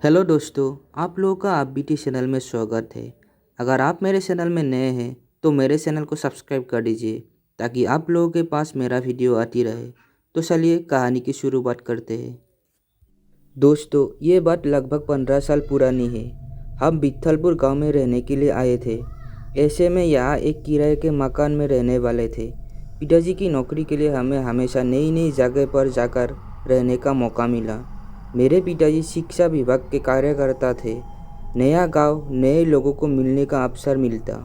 Hello दोस्तों, आप लोगों का आप बीटी चैनल में स्वागत है। अगर आप मेरे चैनल में नए हैं तो मेरे चैनल को सब्सक्राइब कर दीजिए ताकि आप लोगों के पास मेरा वीडियो आती रहे। तो चलिए कहानी की शुरुआत करते हैं। दोस्तों, ये बात लगभग 15 साल पुरानी है। हम विट्ठलपुर गांव में रहने के लिए आए थे। ऐसे में यहाँ एक किराए के मकान में रहने वाले थे। पिताजी की नौकरी के लिए हमें हमेशा नई नई जगह पर जाकर रहने का मौका मिला। मेरे पिताजी शिक्षा विभाग के कार्यकर्ता थे। नया गांव, नए लोगों को मिलने का अवसर मिलता।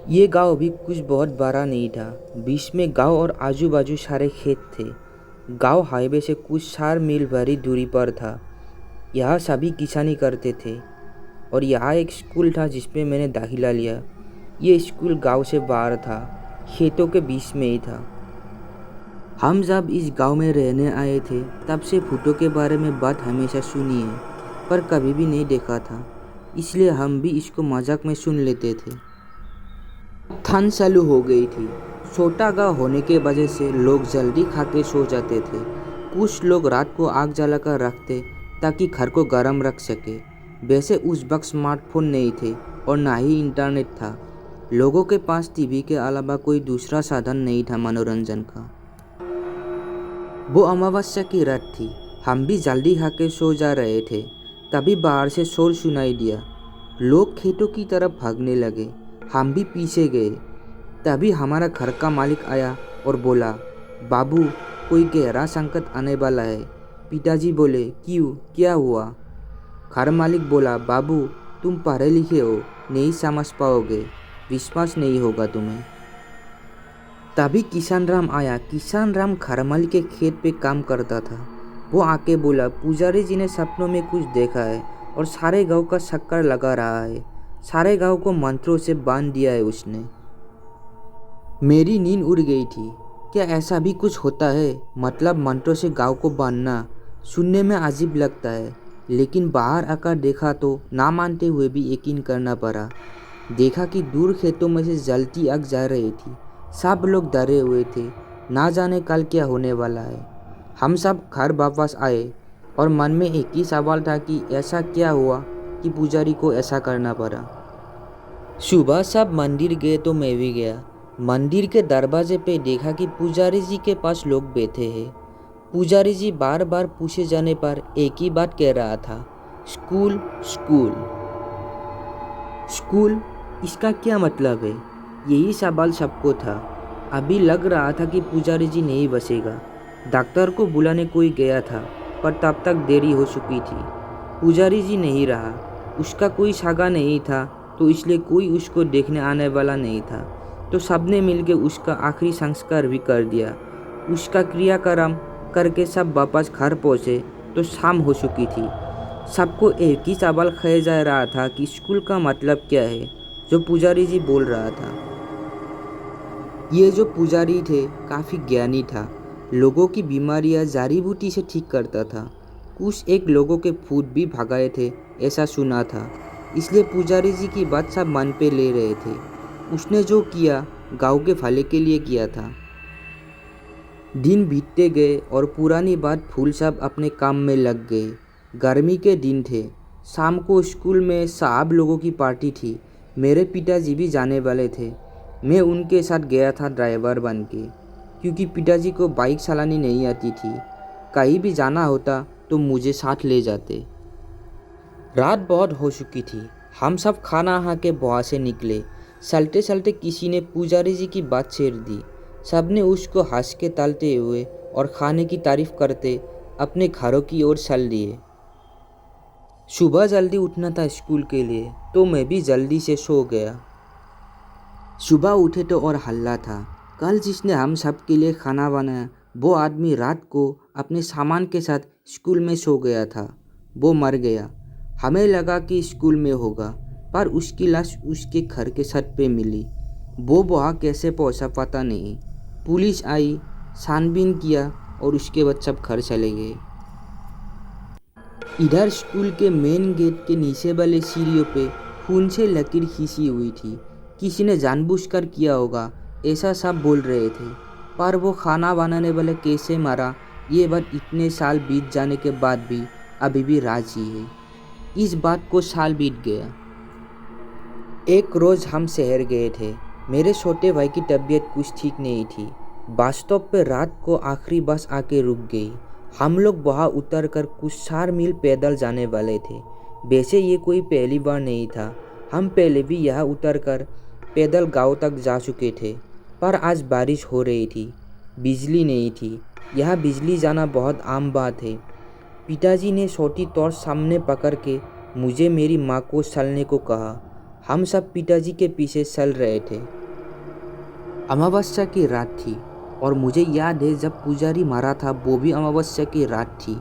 ये गांव भी कुछ बहुत बड़ा नहीं था। बीच में गांव और आजू बाजू सारे खेत थे। गांव हाईवे से कुछ 4 मील भरी दूरी पर था। यहाँ सभी किसानी करते थे और यहाँ एक स्कूल था जिसमें मैंने दाखिला लिया। ये स्कूल गांव से बाहर था, खेतों के बीच में ही था। हम जब इस गांव में रहने आए थे तब से भूतों के बारे में बात हमेशा सुनी है, पर कभी भी नहीं देखा था, इसलिए हम भी इसको मजाक में सुन लेते थे। ठंड चालू हो गई थी। छोटा गांव होने के वजह से लोग जल्दी खा के सो जाते थे। कुछ लोग रात को आग जलाकर रखते ताकि घर को गर्म रख सके। वैसे उस वक्त स्मार्टफोन नहीं थे और ना ही इंटरनेट था। लोगों के पास टीवी के अलावा कोई दूसरा साधन नहीं था मनोरंजन का। वो अमावस्या की रात थी। हम भी जल्दी खा के सो जा रहे थे, तभी बाहर से शोर सुनाई दिया। लोग खेतों की तरफ भागने लगे। हम भी पीछे गए। तभी हमारा घर का मालिक आया और बोला, बाबू, कोई गहरा संकट आने वाला है। पिताजी बोले, क्यों, क्या हुआ? घर मालिक बोला, बाबू, तुम पढ़े लिखे हो, नहीं समझ पाओगे, विश्वास नहीं होगा तुम्हें। तभी किसान राम आया। किसान राम खरमल के खेत पे काम करता था। वो आके बोला, पुजारी जी ने सपनों में कुछ देखा है और सारे गांव का चक्कर लगा रहा है। सारे गांव को मंत्रों से बांध दिया है उसने। मेरी नींद उड़ गई थी। क्या ऐसा भी कुछ होता है? मतलब मंत्रों से गांव को बांधना सुनने में अजीब लगता है, लेकिन बाहर आकर देखा तो ना मानते हुए भी यकीन करना पड़ा। देखा कि दूर खेतों में से जलती आग जा रही थी। सब लोग डरे हुए थे, ना जाने कल क्या होने वाला है। हम सब घर वापस आए और मन में एक ही सवाल था कि ऐसा क्या हुआ कि पुजारी को ऐसा करना पड़ा। सुबह सब मंदिर गए तो मैं भी गया। मंदिर के दरवाजे पे देखा कि पुजारी जी के पास लोग बैठे हैं। पुजारी जी बार बार पूछे जाने पर एक ही बात कह रहा था, स्कूल स्कूल स्कूल। इसका क्या मतलब है? यही सवाल सबको था। अभी लग रहा था कि पुजारी जी नहीं बचेगा। डॉक्टर को बुलाने कोई गया था, पर तब तक देरी हो चुकी थी। पुजारी जी नहीं रहा। उसका कोई सगा नहीं था, तो इसलिए कोई उसको देखने आने वाला नहीं था। तो सबने मिलकर उसका आखिरी संस्कार भी कर दिया। उसका क्रियाक्रम करके सब वापस घर पहुँचे तो शाम हो चुकी थी। सबको एक ही सवाल खाया जा रहा था कि स्कूल का मतलब क्या है, जो पुजारी जी बोल रहा था। ये जो पुजारी थे काफ़ी ज्ञानी था। लोगों की बीमारियां जड़ी बूटी से ठीक करता था। कुछ एक लोगों के भूत भी भगाए थे, ऐसा सुना था। इसलिए पुजारी जी की बात सब मन पे ले रहे थे। उसने जो किया गांव के भले के लिए किया था। दिन बीतते गए और पुरानी बात भूल सब अपने काम में लग गए। गर्मी के दिन थे। शाम को स्कूल में साहब लोगों की पार्टी थी। मेरे पिताजी भी जाने वाले थे। मैं उनके साथ गया था ड्राइवर बन के, क्योंकि पिताजी को बाइक चलानी नहीं आती थी। कहीं भी जाना होता तो मुझे साथ ले जाते। रात बहुत हो चुकी थी। हम सब खाना खा के वहाँ से निकले। चलते चलते किसी ने पुजारी जी की बात छेड़ दी। सब ने उसको हंस के टालते हुए और खाने की तारीफ करते अपने घरों की ओर चल दिए। सुबह जल्दी उठना था स्कूल के लिए, तो मैं भी जल्दी से सो गया। सुबह उठे तो और हल्ला था। कल जिसने हम सब के लिए खाना बनाया वो आदमी रात को अपने सामान के साथ स्कूल में सो गया था। वो मर गया। हमें लगा कि स्कूल में होगा, पर उसकी लाश उसके घर के छत पे मिली। वो वहाँ कैसे पहुँचा पता नहीं। पुलिस आई, छानबीन किया और उसके बाद सब घर चले गए। इधर स्कूल के मेन गेट के नीचे वाले सीढ़ियों पे खून से लकीर खींची हुई थी। किसी ने जानबूझकर किया होगा, ऐसा सब बोल रहे थे। पर वो खाना बनाने वाले कैसे मरा, ये बात इतने साल बीत जाने के बाद भी अभी भी राजी है। इस बात को साल बीत गया। एक रोज़ हम शहर गए थे। मेरे छोटे भाई की तबीयत कुछ ठीक नहीं थी। बस स्टॉप पर रात को आखिरी बस आके रुक गई। हम लोग वहाँ उतर कर कुछ 4 मील पैदल जाने वाले थे। वैसे ये कोई पहली बार नहीं था, हम पहले भी यहाँ उतर कर पैदल गांव तक जा चुके थे। पर आज बारिश हो रही थी, बिजली नहीं थी। यहाँ बिजली जाना बहुत आम बात है। पिताजी ने छोटी टॉर्च सामने पकड़ के मुझे मेरी माँ को चलने को कहा। हम सब पिताजी के पीछे चल रहे थे। अमावस्या की रात थी और मुझे याद है जब पुजारी मारा था वो भी अमावस्या की रात थी।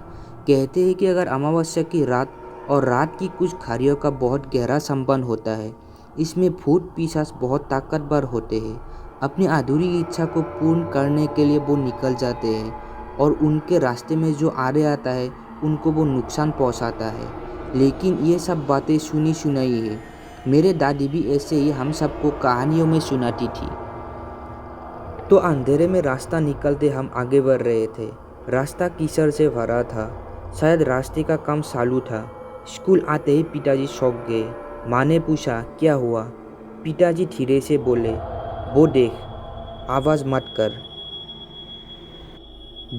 कहते हैं कि अगर अमावस्या की रात और रात की कुछ कार्यों का बहुत गहरा संबंध होता है। इसमें भूत पिशाच बहुत ताकतवर होते हैं। अपनी अधूरी इच्छा को पूर्ण करने के लिए वो निकल जाते हैं और उनके रास्ते में जो आ रहा आता है उनको वो नुकसान पहुंचाता है। लेकिन ये सब बातें सुनी सुनाई है। मेरे दादी भी ऐसे ही हम सबको कहानियों में सुनाती थी। तो अंधेरे में रास्ता निकलते हम आगे बढ़ रहे थे। रास्ता कीचड़ से भरा था। शायद रास्ते का काम चालू था। स्कूल आते ही पिताजी चौंक गए। माँ ने पूछा, क्या हुआ? पिताजी धीरे से बोले, वो देख, आवाज़ मत कर।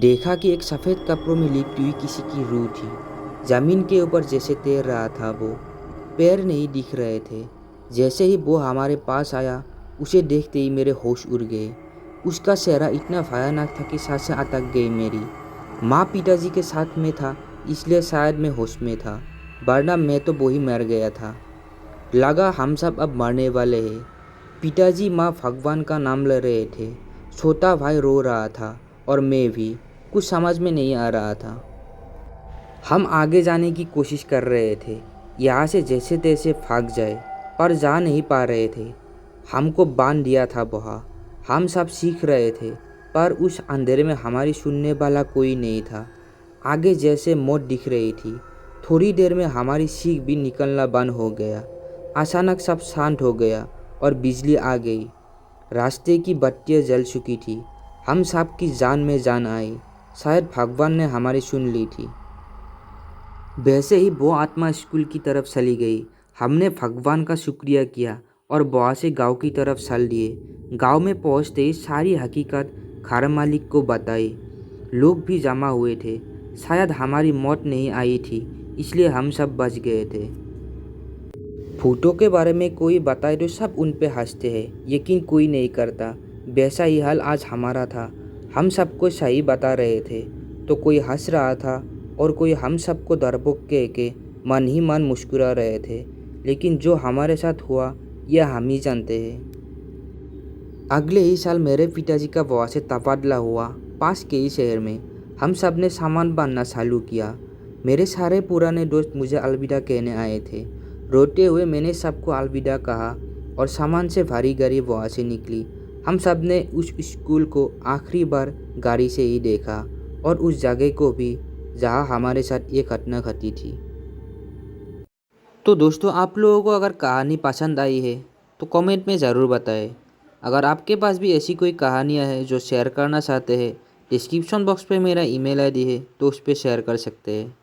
देखा कि एक सफ़ेद कपड़ों में लिपटी हुई किसी की रूह थी। ज़मीन के ऊपर जैसे तैर रहा था वो। पैर नहीं दिख रहे थे। जैसे ही वो हमारे पास आया, उसे देखते ही मेरे होश उड़ गए। उसका चेहरा इतना भयानक था कि सांसें अटक गई मेरी। माँ पिताजी के साथ में था, इसलिए शायद मैं होश में था, वरना मैं तो वो ही मर गया था। लगा हम सब अब मरने वाले हैं। पिताजी माँ भगवान का नाम ले रहे थे। छोटा भाई रो रहा था और मैं भी। कुछ समझ में नहीं आ रहा था। हम आगे जाने की कोशिश कर रहे थे, यहाँ से जैसे तैसे भाग जाए, पर जा नहीं पा रहे थे। हमको बांध दिया था वहाँ। हम सब सीख रहे थे, पर उस अंधेरे में हमारी सुनने वाला कोई नहीं था। आगे जैसे मौत दिख रही थी। थोड़ी देर में हमारी सीख भी निकलना बंद हो गया। अचानक सब शांत हो गया और बिजली आ गई। रास्ते की बत्तियाँ जल चुकी थी। हम सब की जान में जान आई। शायद भगवान ने हमारी सुन ली थी। वैसे ही वो आत्मा स्कूल की तरफ चली गई। हमने भगवान का शुक्रिया किया और वहाँ से गांव की तरफ चल दिए। गांव में पहुँचते ही सारी हकीकत घर मालिक को बताई। लोग भी जमा हुए थे। शायद हमारी मौत नहीं आई थी, इसलिए हम सब बच गए थे। भूतों के बारे में कोई बताए तो सब उन पे हंसते हैं, यकीन कोई नहीं करता। वैसा ही हाल आज हमारा था। हम सबको सही बता रहे थे तो कोई हंस रहा था और कोई हम सबको डरपोक कह के मन ही मन मुस्कुरा रहे थे। लेकिन जो हमारे साथ हुआ यह हम ही जानते हैं। अगले ही साल मेरे पिताजी का वहाँ से तबादला हुआ, पास के ही शहर में। हम सब ने सामान बांधना चालू किया। मेरे सारे पुराने दोस्त मुझे अलविदा कहने आए थे। रोते हुए मैंने सबको अलविदा कहा और सामान से भरी गाड़ी वहाँ से निकली। हम सब ने उस स्कूल को आखिरी बार गाड़ी से ही देखा और उस जगह को भी जहाँ हमारे साथ ये घटना घटी थी। तो दोस्तों, आप लोगों को अगर कहानी पसंद आई है तो कमेंट में ज़रूर बताएं। अगर आपके पास भी ऐसी कोई कहानियाँ हैं जो शेयर करना चाहते हैं, डिस्क्रिप्शन बॉक्स पे मेरा ईमेल आईडी है, तो उस पर शेयर कर सकते हैं।